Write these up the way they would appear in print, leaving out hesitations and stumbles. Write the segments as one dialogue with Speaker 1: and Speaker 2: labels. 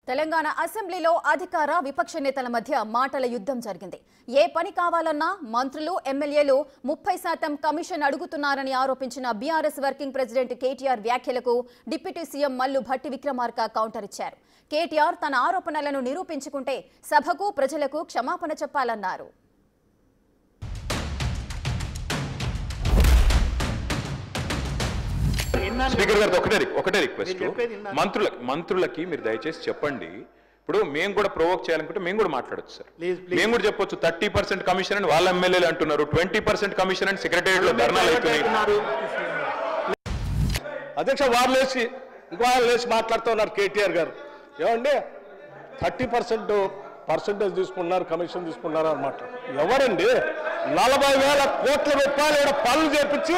Speaker 1: తెలంగాణ అసెంబ్లీలో అధికార విపక్ష నేతల మధ్య మాటల యుద్ధం జరిగింది. ఏ పని కావాలన్నా మంత్రులు ఎమ్మెల్యేలు 30% కమిషన్ అడుగుతున్నారని ఆరోపించిన బీఆర్ఎస్ వర్కింగ్ ప్రెసిడెంట్ కేటీఆర్ వ్యాఖ్యలకు deputy CM Mallu Bhatti Vikramarka counter ఇచ్చారు. కేటీఆర్ తన ఆరోపణలను నిరూపించుకుంటే సభకు ప్రజలకు క్షమాపణ చెప్పాలన్నారు.
Speaker 2: స్పీకర్ గారు ఒకటే రిక్వెస్ట్, మంత్రులకి మీరు దయచేసి చెప్పండి. ఇప్పుడు మేము కూడా ప్రొవోక్ చేయాలనుకుంటే మేము కూడా మాట్లాడచ్చు సార్. మేము కూడా చెప్పొచ్చు 30% కమిషన్ అని వాళ్ళ ఎమ్మెల్యేలు అంటున్నారు, 20% కమిషన్ అని సెక్రటేరియట్ లో ధర్నాలు అవుతున్నాయి.
Speaker 3: అధ్యక్ష వారు లేచి మాట్లాడుతూ ఉన్నారు కేటీఆర్ గారు. ఏమండి 30% తీసుకున్నారు, కమిషన్ తీసుకున్నారు అన్నమాట. ఎవరండి 40,000 కోట్ల రూపాయలు పనులు చేపించి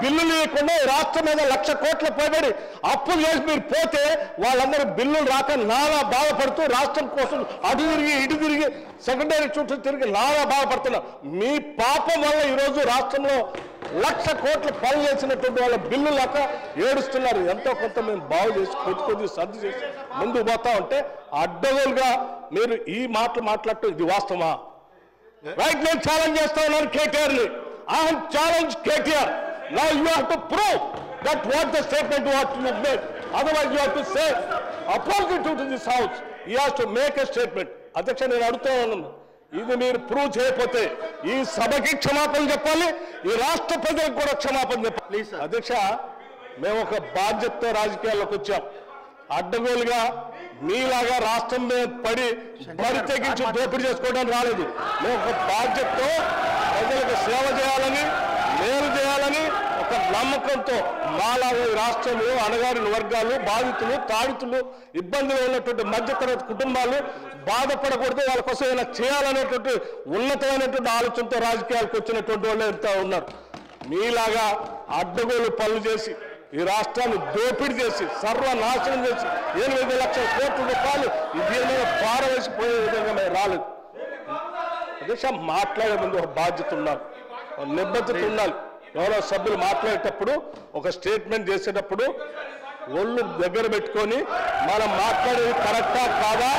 Speaker 3: బిల్లులు లేకుండా రాష్ట్రం మీద 1,00,000 కోట్ల పైబడి అప్పులు చేసి మీరు పోతే వాళ్ళందరూ బిల్లులు రాక నానా బాధపడుతూ రాష్ట్రం కోసం అటు తిరిగి ఇటు తిరిగి సెకండరీ చుట్టూ తిరిగి నానా బాధపడుతున్నారు. మీ పాపం వల్ల ఈరోజు రాష్ట్రంలో 1,00,000 కోట్ల పనులు చేసినటువంటి వాళ్ళ బిల్లు లేక ఏడుస్తున్నారు. ఎంతో కొంత మేము బాగు చేసి కొద్ది సర్ది చేసి ముందుకు పోతా ఉంటే అడ్డగోలుగా మీరు ఈ మాటలు మాట్లాడటం ఇది వాస్తవమా? రైట్, నేను ఛాలెంజ్ చేస్తా ఉన్నాను కేటీఆర్ని. I have challenge KTR. Now you have to prove that what the statement what you made. Otherwise you have to say opposite to this house. He has to make a statement. అధ్యక్ష నేను అడుగుతా ఉన్నాను, ఇది మీరు prove చేయకపోతే ఈ సభకి క్షమాపణ చెప్పాలి, ఈ రాష్ట్ర ప్రజలకు కూడా క్షమాపణ చెప్పాలి. అధ్యక్ష మేము ఒక బాధ్యతతో రాజకీయాల్లోకి వచ్చాం. అడ్డగోలుగా మీలాగా రాష్ట్రం మీద పడి బరి తెగించి దోపిడీ చేసుకోవడానికి రాలేదు. మేము ఒక బాధ్యతతో ప్రజలకు సేవ చేయాలని, మేలు చేయాలని ఒక నమ్మకంతో మాలాగా రాష్ట్రంలో అణగారిన వర్గాలు, బాధితులు, తాడితులు, ఇబ్బందులు ఉన్నటువంటి మధ్యతరగతి కుటుంబాలు బాధపడకూడదు, వాళ్ళ కోసం ఇలా చేయాలనేటువంటి ఉన్నతమైనటువంటి ఆలోచనతో రాజకీయాలకు వచ్చినటువంటి వాళ్ళు ఎంత ఉన్నారు. మీలాగా అడ్డగోలు పనులు చేసి ఈ రాష్ట్రాన్ని దోపిడీ చేసి సర్వనాశనం చేసి 8 లక్షల కోట్ల రూపాయలు దీని మీద పారవేసిపోయే విధంగా మేము రాలేదు. అధ్యక్ష మాట్లాడే ముందు ఒక బాధ్యత ఉండాలి, నిబద్ధత ఉండాలి. ఎవరో సభ్యులు మాట్లాడేటప్పుడు ఒక స్టేట్మెంట్ చేసేటప్పుడు ఒళ్ళు దగ్గర పెట్టుకొని మనం మాట్లాడేది కరెక్టా కాదా,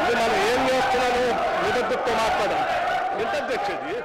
Speaker 3: ఇది మనం ఏం చేస్తున్నామో నిబద్ధతతో మాట్లాడాలి. ఎంత అధ్యక్ష ఇది?